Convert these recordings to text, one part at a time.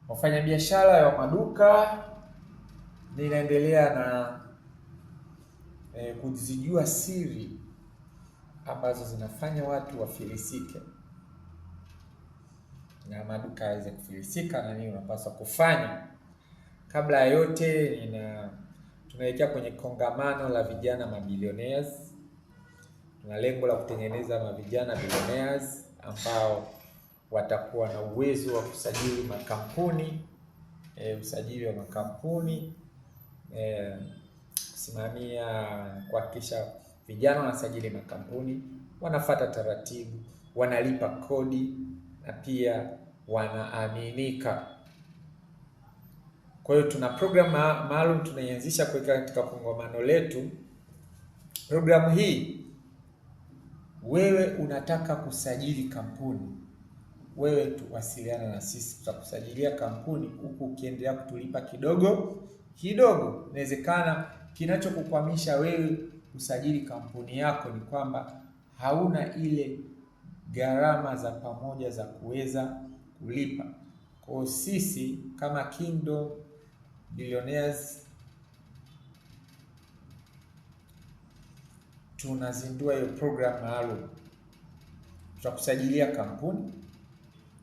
Wafanyabiashara wa maduka, ninaendelea na kuzijua siri ambazo zinafanya watu wafilisike na maduka yaweze kufilisika, na nini unapaswa kufanya. Kabla ya yote, tunaelekea kwenye kongamano la vijana mabilionaires. Tuna lengo la kutengeneza mavijana billionaires ambao watakuwa na uwezo wa kusajili makampuni, usajili wa makampuni, kusimamia, kuhakikisha vijana wanasajili makampuni, wanafuata taratibu, wanalipa kodi na pia wanaaminika. Kwa hiyo tuna program maalum tunaianzisha kuweka katika kongamano letu. Programu hii, wewe unataka kusajili kampuni, wewe tuwasiliana na sisi, tutakusajilia kampuni huku ukiendelea kutulipa kidogo kidogo. Inawezekana kinachokukwamisha wewe kusajili kampuni yako ni kwamba hauna ile gharama za pamoja za kuweza kulipa. Kwa sisi kama Kingdom Billionaires tunazindua hiyo program maalum. Tutakusajilia kampuni,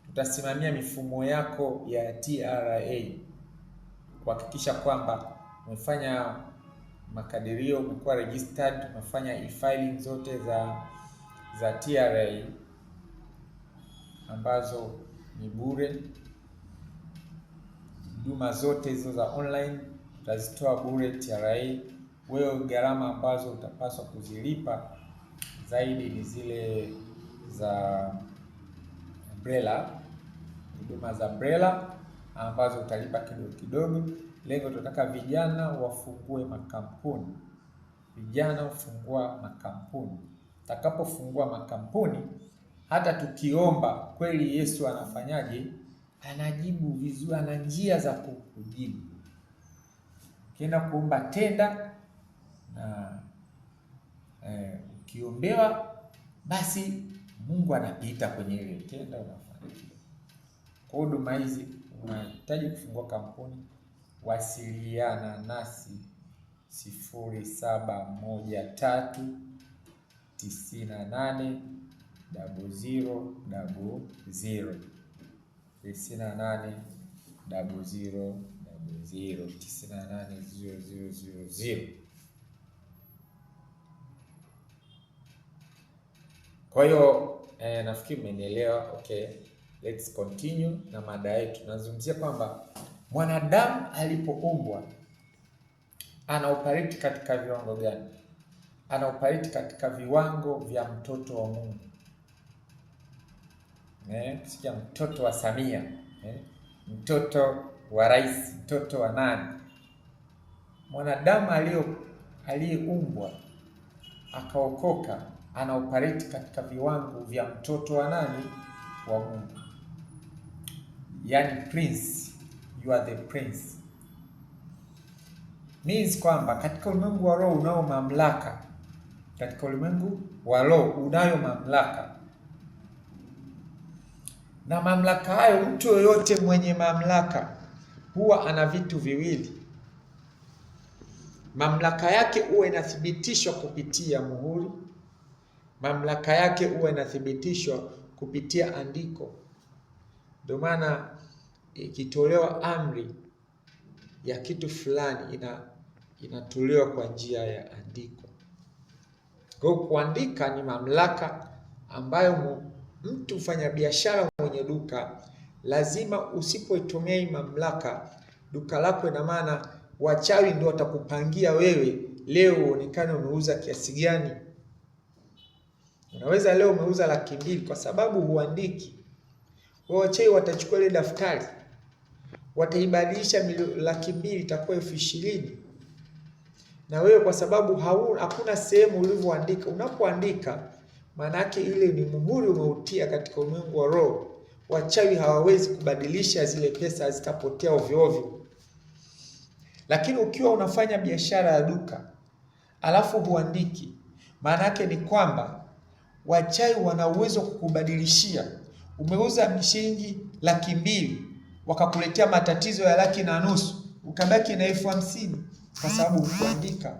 tutasimamia mifumo yako ya TRA kuhakikisha kwamba umefanya makadirio, umekuwa registered, umefanya e-filing zote za TRA ambazo ni bure. Huduma zote hizo za online tutazitoa bure TRA. Wewe gharama ambazo utapaswa kuzilipa zaidi ni zile za umbrella, huduma za umbrella ambazo utalipa kidogo kidogo. Lengo tunataka vijana wafungue makampuni. Vijana ufungua makampuni. Utakapofungua makampuni, hata tukiomba kweli Yesu anafanyaje? Anajibu vizuri, ana njia za kukujibu. Ukienda kuomba tenda na ukiombewa, basi Mungu anapita kwenye ile tenda, unafanikiwa. Kwa huduma hizi unahitaji kufungua kampuni, wasiliana nasi 0713 98 0000 98 0000 980000. Kwa hiyo nafikiri mmenielewa. Okay, let's continue na mada yetu. Tunazungumzia kwamba mwanadamu alipoumbwa ana operate katika viwango gani? Ana operate katika viwango vya mtoto wa Mungu. Sikia, mtoto wa Samia, mtoto wa rais, mtoto wa nani? Mwanadamu aliyeumbwa akaokoka ana operate katika viwango vya mtoto wa nani? Wa Mungu. Yani prince, you are the prince. Means kwamba katika ulimwengu wa roho unao mamlaka. Katika ulimwengu wa roho unayo mamlaka. Na mamlaka hayo, mtu yoyote mwenye mamlaka huwa ana vitu viwili. Mamlaka yake huwa inathibitishwa kupitia muhuri. Mamlaka yake huwa inathibitishwa kupitia andiko. Ndio maana ikitolewa amri ya kitu fulani inatolewa kwa njia ya andiko. Kwa kuandika ni mamlaka ambayo mtu mfanya biashara mwenye duka lazima, usipoitumia hii mamlaka, duka lako, ina maana wachawi ndio watakupangia wewe leo uonekane umeuza kiasi gani. Unaweza leo umeuza 200,000 kwa sababu huandiki. Wachawi watachukua ile daftari, wataibadilisha 200,000 itakuwa 20,000. Na wewe kwa sababu hakuna sehemu ulivyoandika. Unapoandika maana yake ile ni muhuri umeutia katika ulimwengu wa roho. Wachawi hawawezi kubadilisha zile pesa, zitapotea ovyo ovyo. Lakini ukiwa unafanya biashara ya duka alafu huandiki, maana yake ni kwamba wachawi wana uwezo kukubadilishia. Umeuza shilingi 200,000, wakakuletea matatizo ya 1,500,000 ukabaki na 50,000 kwa sababu kuandika.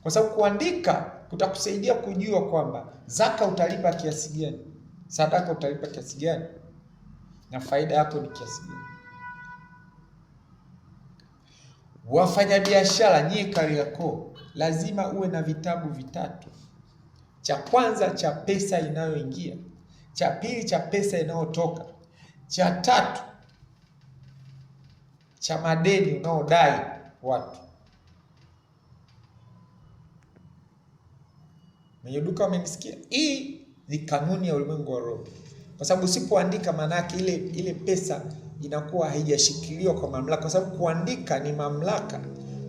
Kwa sababu kuandika kutakusaidia kujua kwamba zaka utalipa kiasi gani, sadaka utalipa kiasi gani, na faida yako ni kiasi gani. Wafanyabiashara nyie Kariakoo, lazima uwe na vitabu vitatu. Cha kwanza cha pesa inayoingia, cha pili cha pesa inayotoka, cha tatu cha madeni unaodai watu. Mwenye duka umenisikia? Hii ni kanuni ya ulimwengu wa roho. Kwa sababu usipoandika manake ile pesa inakuwa haijashikiliwa kwa mamlaka, kwa sababu kuandika ni mamlaka.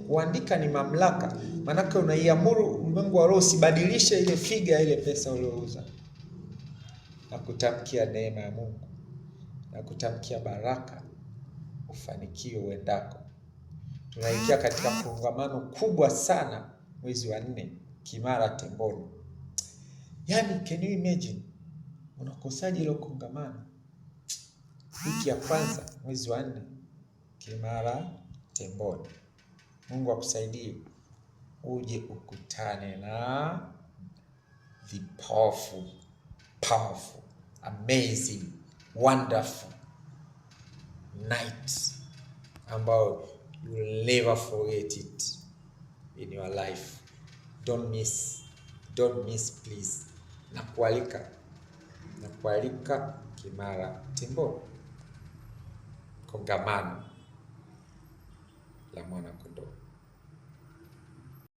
Kuandika ni mamlaka. Manake unaiamuru ulimwengu wa roho usibadilishe ile figa ile pesa uliyouza. Na kutamkia neema ya Mungu, na kutamkia baraka, ufanikio uendako. Tunaingia katika kongamano kubwa sana mwezi wa 4 Kimara Temboni. Yani, can you imagine? Unakosaje ile kongamano? Wiki ya kwanza mwezi wa 4 Kimara Temboni. Mungu akusaidie uje ukutane na the powerful, amazing, wonderful night ambao you will never forget it in your life. Don't miss please. Nakualika Kimara Temboni, kongamano la Mwana Kondoo.